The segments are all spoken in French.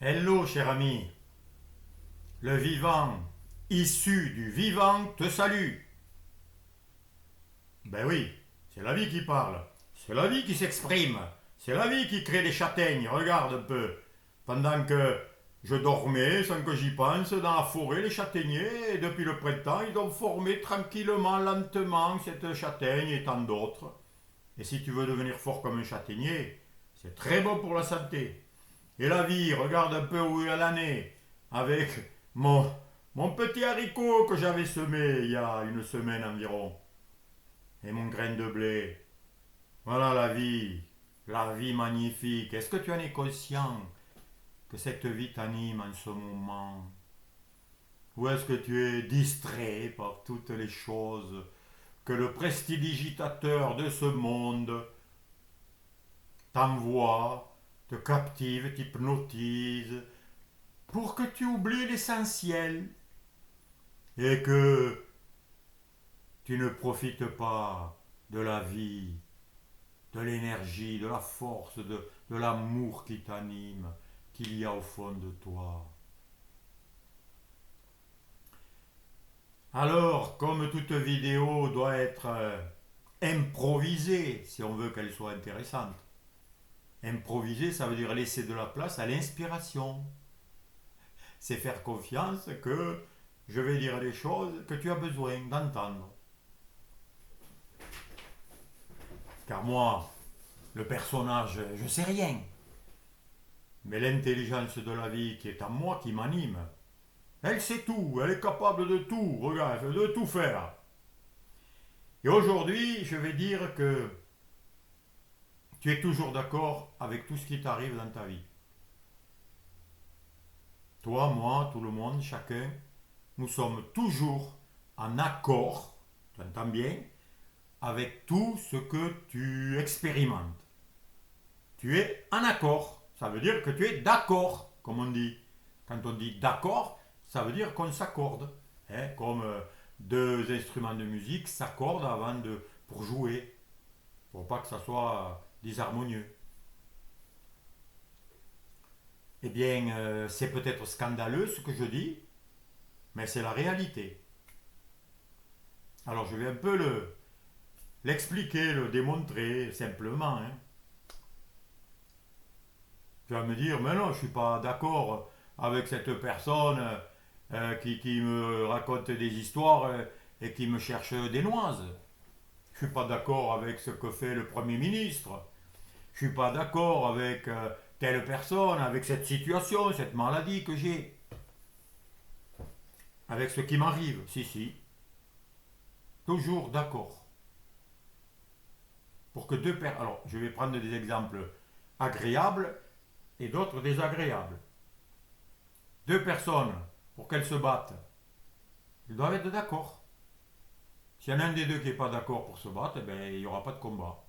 Hello, cher ami. Le vivant, issu du vivant, te salue. Ben oui, c'est la vie qui parle. C'est la vie qui s'exprime. C'est la vie qui crée des châtaignes. Regarde un peu. Pendant que je dormais, sans que j'y pense, dans la forêt, les châtaigniers, et depuis le printemps, ils ont formé tranquillement, lentement, cette châtaigne et tant d'autres. Et si tu veux devenir fort comme un châtaignier, c'est très bon pour la santé. Et la vie, regarde un peu où elle en est. Avec mon petit haricot que j'avais semé il y a une semaine environ. Et mon grain de blé. Voilà la vie. La vie magnifique. Est-ce que tu en es conscient que cette vie t'anime en ce moment? Ou est-ce que tu es distrait par toutes les choses que le prestidigitateur de ce monde t'envoie, te captive, t'hypnotise, pour que tu oublies l'essentiel et que tu ne profites pas de la vie, de l'énergie, de la force, de l'amour qui t'anime, qu'il y a au fond de toi. Alors, comme toute vidéo doit être improvisée, si on veut qu'elle soit intéressante, improviser, ça veut dire laisser de la place à l'inspiration. C'est faire confiance que je vais dire des choses que tu as besoin d'entendre. Car moi, le personnage, je ne sais rien. Mais l'intelligence de la vie qui est en moi, qui m'anime, elle sait tout, elle est capable de tout, regarde, de tout faire. Et aujourd'hui, je vais dire que tu es toujours d'accord avec tout ce qui t'arrive dans ta vie. Toi, moi, tout le monde, chacun, nous sommes toujours en accord, tu entends bien, avec tout ce que tu expérimentes. Tu es en accord. Ça veut dire que tu es d'accord, comme on dit. Quand on dit d'accord, ça veut dire qu'on s'accorde. Hein, comme deux instruments de musique s'accordent pour jouer, pour pas que ça soit disharmonieux. Eh bien, c'est peut-être scandaleux ce que je dis, mais c'est la réalité. Alors je vais un peu l'expliquer, le démontrer simplement. Hein. Tu vas me dire, mais non, je ne suis pas d'accord avec cette personne qui me raconte des histoires et qui me cherche des noises. Je ne suis pas d'accord avec ce que fait le Premier ministre. Je ne suis pas d'accord avec telle personne, avec cette situation, cette maladie que j'ai, avec ce qui m'arrive. Si, si, toujours d'accord. Pour que deux personnes... Alors, je vais prendre des exemples agréables et d'autres désagréables. Deux personnes, pour qu'elles se battent, ils doivent être d'accord. S'il y en a un des deux qui n'est pas d'accord pour se battre, eh ben, il n'y aura pas de combat.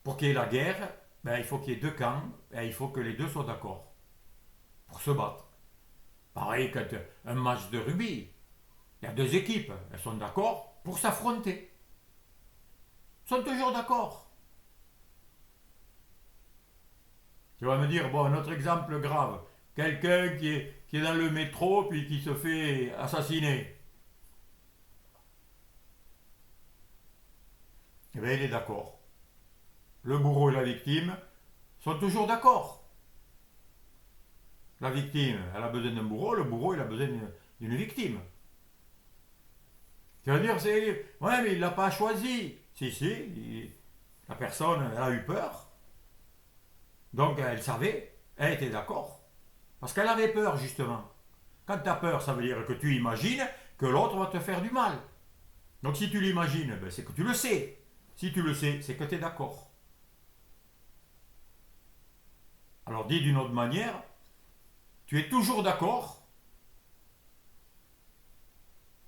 Pour qu'il y ait la guerre, ben, il faut qu'il y ait deux camps et il faut que les deux soient d'accord pour se battre. Pareil quand un match de rugby, il y a deux équipes, elles sont d'accord pour s'affronter. Elles sont toujours d'accord. Tu vas me dire, bon, un autre exemple grave. Quelqu'un qui est dans le métro puis qui se fait assassiner. Eh bien, il est d'accord. Le bourreau et la victime sont toujours d'accord. La victime, elle a besoin d'un bourreau, le bourreau, il a besoin d'une victime. Tu vas dire, c'est. Ouais, mais il l'a pas choisi. Si, si, la personne, elle a eu peur. Donc, elle savait, elle était d'accord. Parce qu'elle avait peur, justement. Quand tu as peur, ça veut dire que tu imagines que l'autre va te faire du mal. Donc, si tu l'imagines, ben, c'est que tu le sais. Si tu le sais, c'est que tu es d'accord. Alors, dit d'une autre manière, tu es toujours d'accord,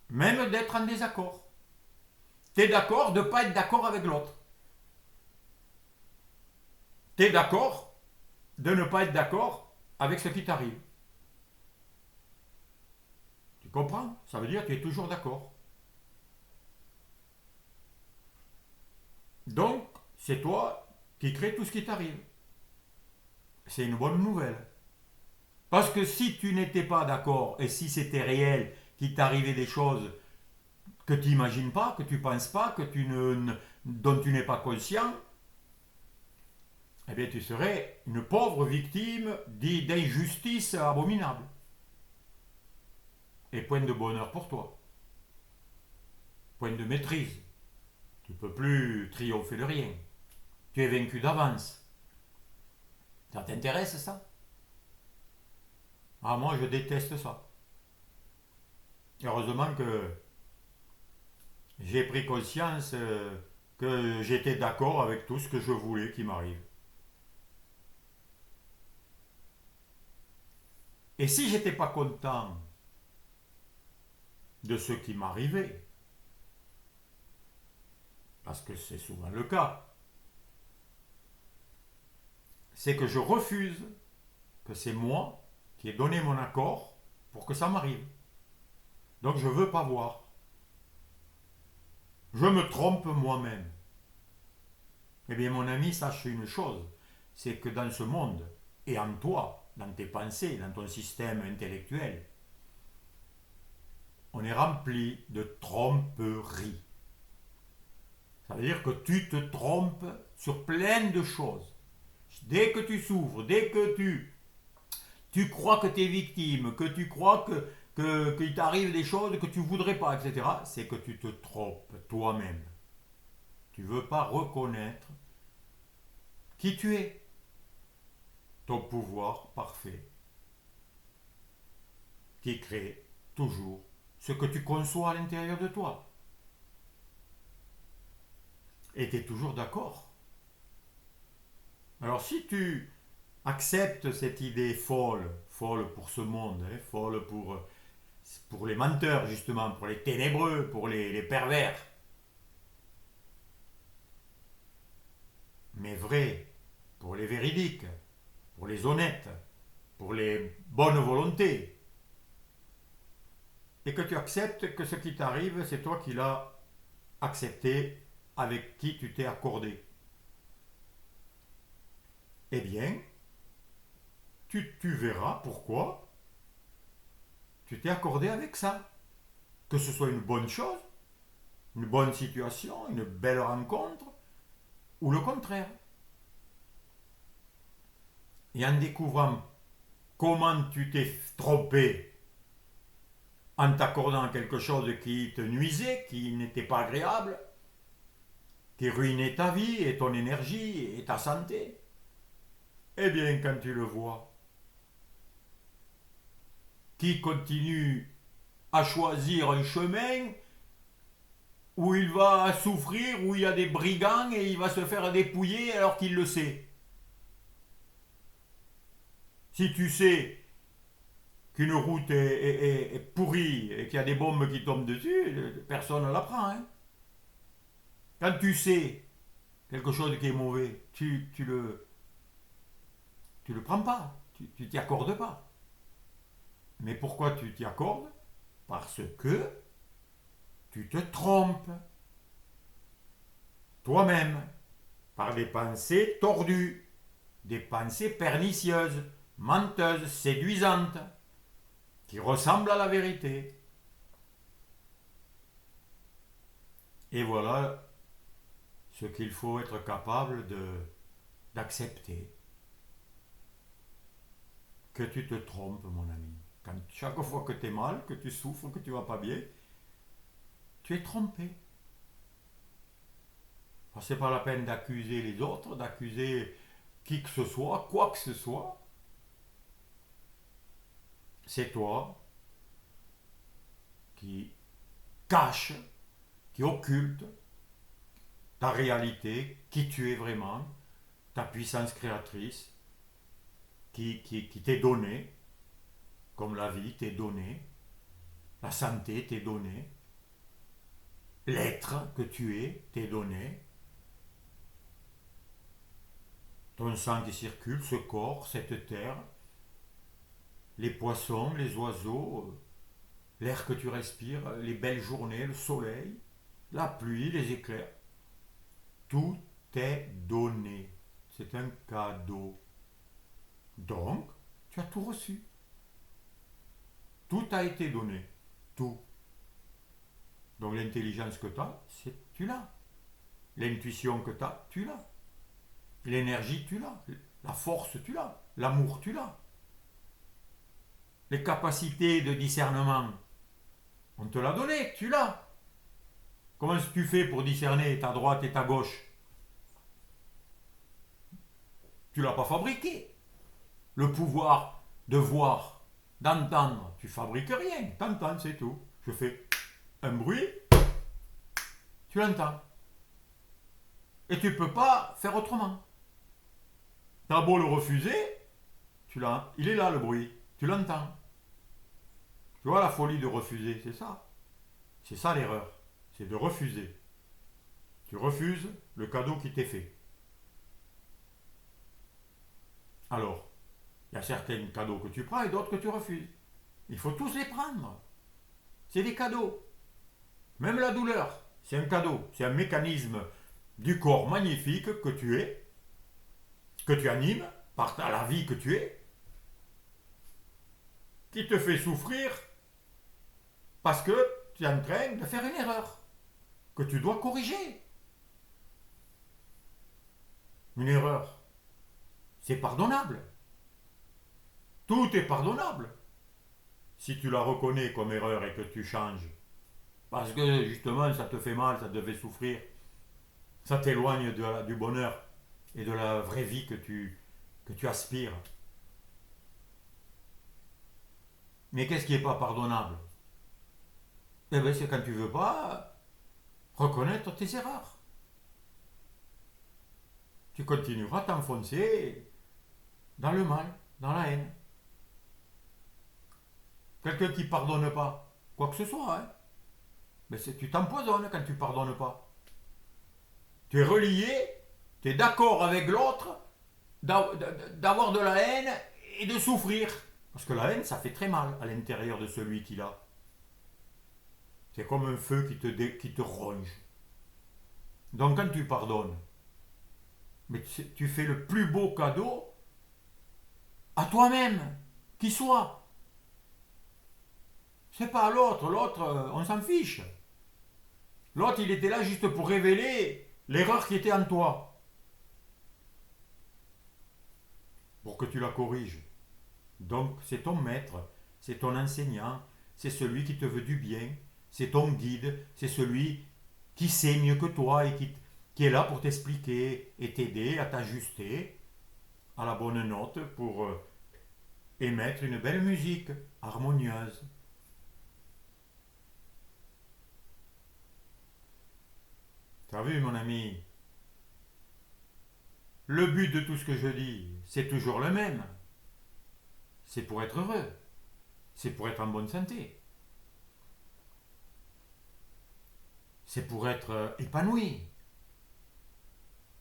même d'être en désaccord. Tu es d'accord de ne pas être d'accord avec l'autre. Tu es d'accord de ne pas être d'accord avec ce qui t'arrive. Tu comprends? Ça veut dire que tu es toujours d'accord. Donc, c'est toi qui crée tout ce qui t'arrive. C'est une bonne nouvelle. Parce que si tu n'étais pas d'accord et si c'était réel, qu'il t'arrivait des choses que tu n'imagines pas, que tu ne penses pas, dont tu n'es pas conscient, eh bien tu serais une pauvre victime d'injustice abominable. Et point de bonheur pour toi. Point de maîtrise. Tu ne peux plus triompher de rien. Tu es vaincu d'avance. Ça t'intéresse ça? Ah, moi je déteste ça. Heureusement que j'ai pris conscience que j'étais d'accord avec tout ce que je voulais qui m'arrive. Et si j'étais pas content de ce qui m'arrivait, parce que c'est souvent le cas, c'est que je refuse que c'est moi qui ai donné mon accord pour que ça m'arrive. Donc je ne veux pas voir. Je me trompe moi-même. Eh bien mon ami, sache une chose, c'est que dans ce monde, et en toi, dans tes pensées, dans ton système intellectuel, on est rempli de tromperies. Ça veut dire que tu te trompes sur plein de choses. Dès que tu souffres, dès que tu crois que tu es victime, que tu crois qu'il t'arrive des choses que tu ne voudrais pas, etc., c'est que tu te trompes toi-même. Tu ne veux pas reconnaître qui tu es, ton pouvoir parfait, qui crée toujours ce que tu conçois à l'intérieur de toi. Et tu es toujours d'accord. Alors si tu acceptes cette idée folle, folle pour ce monde, folle pour les menteurs justement, pour les ténébreux, pour les pervers, mais vrai pour les véridiques, pour les honnêtes, pour les bonnes volontés, et que tu acceptes que ce qui t'arrive, c'est toi qui l'as accepté, avec qui tu t'es accordé. Eh bien, tu verras pourquoi tu t'es accordé avec ça. Que ce soit une bonne chose, une bonne situation, une belle rencontre, ou le contraire. Et en découvrant comment tu t'es trompé en t'accordant quelque chose qui te nuisait, qui n'était pas agréable, qui ruinait ta vie et ton énergie et ta santé, eh bien quand tu le vois, qui continue à choisir un chemin où il va souffrir, où il y a des brigands et il va se faire dépouiller alors qu'il le sait. Si tu sais qu'une route est pourrie et qu'il y a des bombes qui tombent dessus, personne ne la prend. Hein. Quand tu sais quelque chose qui est mauvais, tu le prends pas, tu t'y accordes pas. Mais pourquoi tu t'y accordes? Parce que tu te trompes toi-même par des pensées tordues, des pensées pernicieuses, menteuses, séduisantes, qui ressemblent à la vérité. Et voilà ce qu'il faut être capable d'accepter. Que tu te trompes, mon ami. Chaque fois que tu es mal, que tu souffres, que tu vas pas bien, tu es trompé. Alors, c'est pas la peine d'accuser les autres, d'accuser qui que ce soit, quoi que ce soit. C'est toi qui cache, qui occulte ta réalité, qui tu es vraiment, ta puissance créatrice, qui t'est donnée, comme la vie t'est donnée, la santé t'est donnée, l'être que tu es t'est donné, ton sang qui circule, ce corps, cette terre, les poissons, les oiseaux, l'air que tu respires, les belles journées, le soleil, la pluie, les éclairs. Tout est donné. C'est un cadeau. Donc, tu as tout reçu. Tout a été donné. Tout. Donc l'intelligence que tu as, tu l'as. L'intuition que tu as, tu l'as. L'énergie, tu l'as. La force, tu l'as. L'amour, tu l'as. Les capacités de discernement, on te l'a donné, tu l'as. Comment est-ce que tu fais pour discerner ta droite et ta gauche? Tu ne l'as pas fabriqué. Le pouvoir de voir, d'entendre, tu fabriques rien. T'entends, c'est tout. Je fais un bruit, tu l'entends. Et tu ne peux pas faire autrement. T'as beau le refuser, il est là le bruit, tu l'entends. Tu vois la folie de refuser, c'est ça. C'est ça l'erreur, c'est de refuser. Tu refuses le cadeau qui t'est fait. Alors, il y a certains cadeaux que tu prends et d'autres que tu refuses. Il faut tous les prendre. C'est des cadeaux. Même la douleur, c'est un cadeau. C'est un mécanisme du corps magnifique que tu es, que tu animes par la vie que tu es, qui te fait souffrir parce que tu es en train de faire une erreur que tu dois corriger. Une erreur, c'est pardonnable. Tout est pardonnable. Si tu la reconnais comme erreur et que tu changes, parce que justement ça te fait mal, ça te fait souffrir, ça t'éloigne du bonheur et de la vraie vie que tu aspires. Mais qu'est-ce qui n'est pas pardonnable? Eh bien, c'est quand tu ne veux pas reconnaître tes erreurs. Tu continueras à t'enfoncer dans le mal, dans la haine. Quelqu'un qui ne pardonne pas, quoi que ce soit, hein, mais tu t'empoisonnes quand tu ne pardonnes pas. Tu es relié, tu es d'accord avec l'autre d'avoir de la haine et de souffrir. Parce que la haine, ça fait très mal à l'intérieur de celui qui l'a. C'est comme un feu qui te ronge. Donc quand tu pardonnes, mais tu fais le plus beau cadeau à toi-même, qui soit. C'est pas à l'autre, on s'en fiche. L'autre, il était là juste pour révéler l'erreur qui était en toi. Pour que tu la corriges. Donc c'est ton maître, c'est ton enseignant, c'est celui qui te veut du bien, c'est ton guide, c'est celui qui sait mieux que toi et qui est là pour t'expliquer et t'aider à t'ajuster à la bonne note pour émettre une belle musique harmonieuse. T'as vu mon ami? Le but de tout ce que je dis, c'est toujours le même. C'est pour être heureux. C'est pour être en bonne santé. C'est pour être épanoui.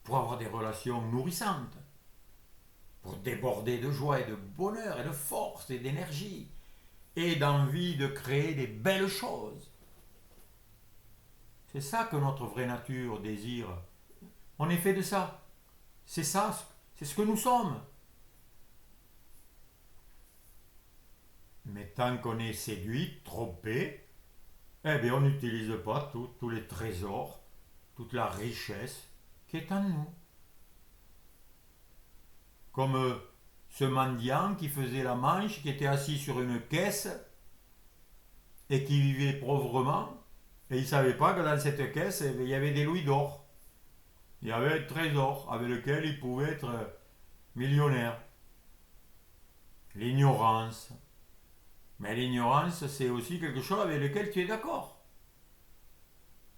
Pour avoir des relations nourrissantes. Pour déborder de joie et de bonheur et de force et d'énergie. Et d'envie de créer des belles choses. C'est ça que notre vraie nature désire. On est fait de ça. C'est ça, c'est ce que nous sommes. Mais tant qu'on est séduit, trompé, eh bien on n'utilise pas tous les trésors, toute la richesse qui est en nous. Comme ce mendiant qui faisait la manche, qui était assis sur une caisse et qui vivait pauvrement, et il ne savait pas que dans cette caisse, il y avait des louis d'or. Il y avait un trésor avec lequel il pouvait être millionnaire. L'ignorance. Mais l'ignorance, c'est aussi quelque chose avec lequel tu es d'accord.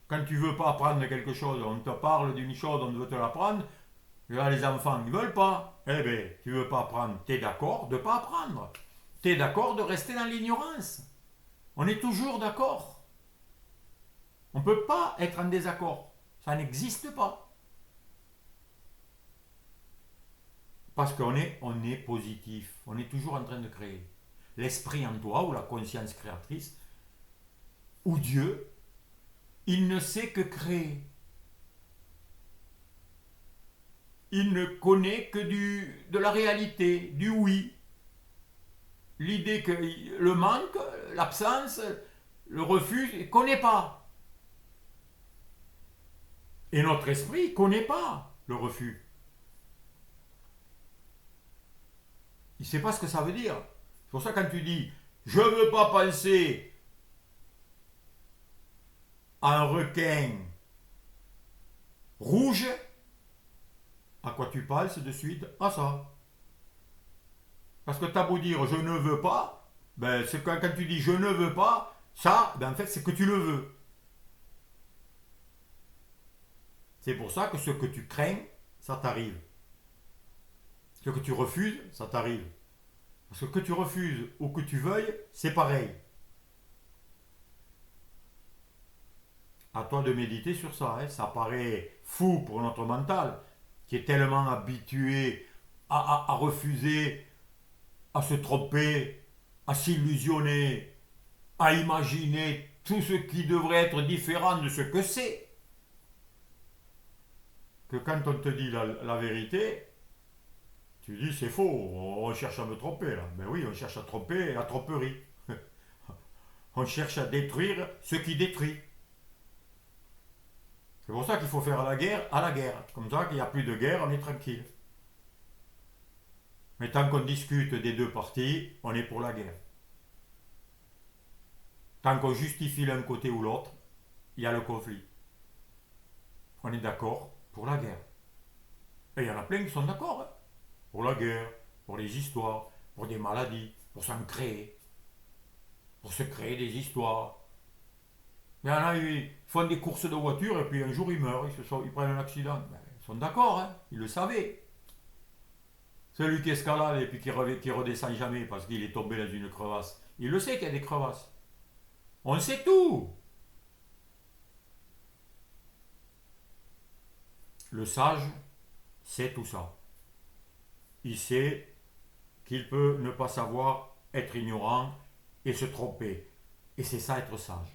Quand tu ne veux pas apprendre quelque chose, on te parle d'une chose, on veut te l'apprendre, là les enfants ne veulent pas. Eh bien, tu ne veux pas apprendre, tu es d'accord de ne pas apprendre. Tu es d'accord de rester dans l'ignorance. On est toujours d'accord. On ne peut pas être en désaccord. Ça n'existe pas. Parce qu'on est positif. On est toujours en train de créer. L'esprit en toi, ou la conscience créatrice, ou Dieu, il ne sait que créer. il ne connaît que de la réalité, du oui. L'idée que le manque, l'absence, le refus, il ne connaît pas. Et notre esprit ne connaît pas le refus. Il ne sait pas ce que ça veut dire. C'est pour ça que quand tu dis « je ne veux pas penser à un requin rouge », à quoi tu penses de suite? À ça. Parce que tu as beau dire « je ne veux pas », ben, c'est quand tu dis « je ne veux pas », ça, ben, en fait, c'est que tu le veux. C'est pour ça que ce que tu crains, ça t'arrive. Ce que tu refuses, ça t'arrive. Parce que tu refuses ou que tu veuilles, c'est pareil. À toi de méditer sur ça. Hein. Ça paraît fou pour notre mental, qui est tellement habitué à refuser, à se tromper, à s'illusionner, à imaginer tout ce qui devrait être différent de ce que c'est. Que quand on te dit la vérité, tu dis c'est faux, on cherche à me tromper là. Ben oui, on cherche à tromper et à tromperie. On cherche à détruire ce qui détruit. C'est pour ça qu'il faut faire la guerre à la guerre. Comme ça, qu'il n'y a plus de guerre, on est tranquille. Mais tant qu'on discute des deux parties, on est pour la guerre. Tant qu'on justifie l'un côté ou l'autre, il y a le conflit. On est d'accord pour la guerre. Et il y en a plein qui sont d'accord. Hein. Pour la guerre, pour les histoires, pour des maladies, pour s'en créer. Pour se créer des histoires. Il y en a, ils font des courses de voiture et puis un jour ils meurent, ils prennent un accident. Ben, ils sont d'accord, hein, ils le savaient. Celui qui escalade et puis qui redescend jamais parce qu'il est tombé dans une crevasse, il le sait qu'il y a des crevasses. On sait tout. Le sage sait tout ça. Il sait qu'il peut ne pas savoir, être ignorant et se tromper. Et c'est ça être sage.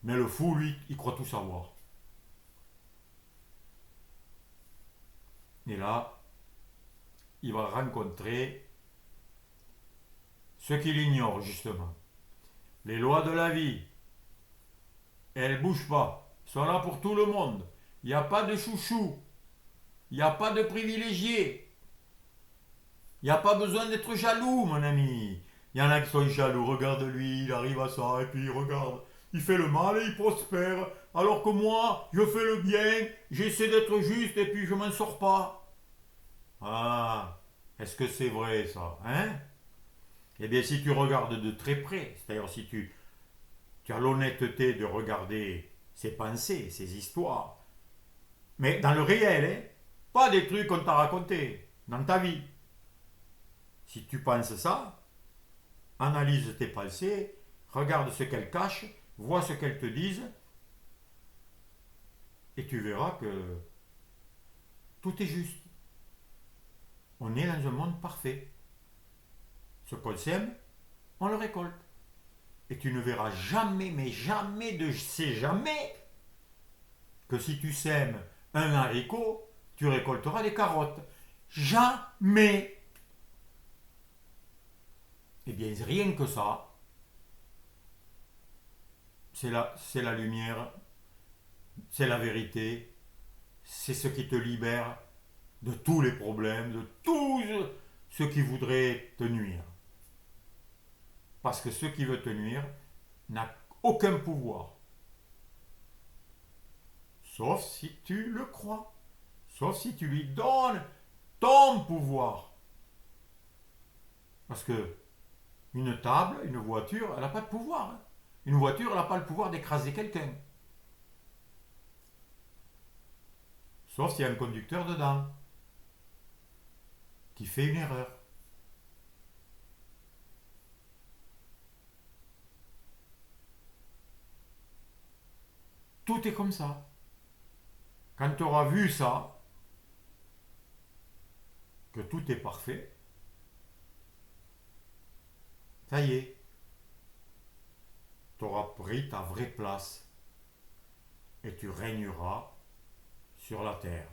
Mais le fou, lui, il croit tout savoir. Et là, il va rencontrer ce qu'il ignore, justement. Les lois de la vie, elles ne bougent pas. Elles sont là pour tout le monde. Il n'y a pas de chouchou. Il n'y a pas de privilégié. Il n'y a pas besoin d'être jaloux, mon ami. Il y en a qui sont jaloux. Regarde lui, il arrive à ça, et puis regarde. Il fait le mal et il prospère. Alors que moi, je fais le bien, j'essaie d'être juste et puis je m'en sors pas. Ah, est-ce que c'est vrai ça, hein? Eh bien, si tu regardes de très près, c'est-à-dire si tu as l'honnêteté de regarder ses pensées, ses histoires, mais dans le réel, hein, pas des trucs qu'on t'a racontés, dans ta vie. Si tu penses ça, analyse tes pensées, regarde ce qu'elles cachent, vois ce qu'elles te disent, et tu verras que tout est juste. On est dans un monde parfait. Ce qu'on sème, on le récolte. Et tu ne verras jamais, mais jamais de ces jamais, que si tu sèmes un haricot, tu récolteras des carottes. Jamais. Eh bien, rien que ça, c'est la lumière, c'est la vérité, c'est ce qui te libère de tous les problèmes, de tout ce qui voudrait te nuire. Parce que ce qui veut te nuire n'a aucun pouvoir. Sauf si tu le crois. Sauf si tu lui donnes ton pouvoir. Parce que une table, une voiture, elle n'a pas de pouvoir. Hein. Une voiture, elle n'a pas le pouvoir d'écraser quelqu'un. Sauf s'il y a un conducteur dedans qui fait une erreur. Tout est comme ça. Quand tu auras vu ça, que tout est parfait, ça y est, tu auras pris ta vraie place et tu régneras sur la terre.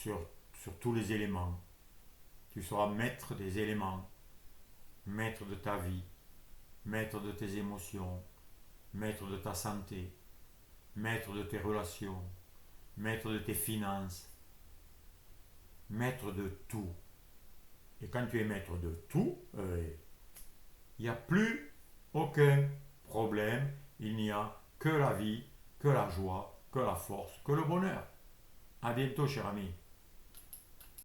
sur tous les éléments. Tu seras maître des éléments, maître de ta vie, maître de tes émotions, maître de ta santé, maître de tes relations, maître de tes finances, maître de tout. Et quand tu es maître de tout, il n'y a plus aucun problème, il n'y a que la vie, que la joie, que la force, que le bonheur. À bientôt, cher ami.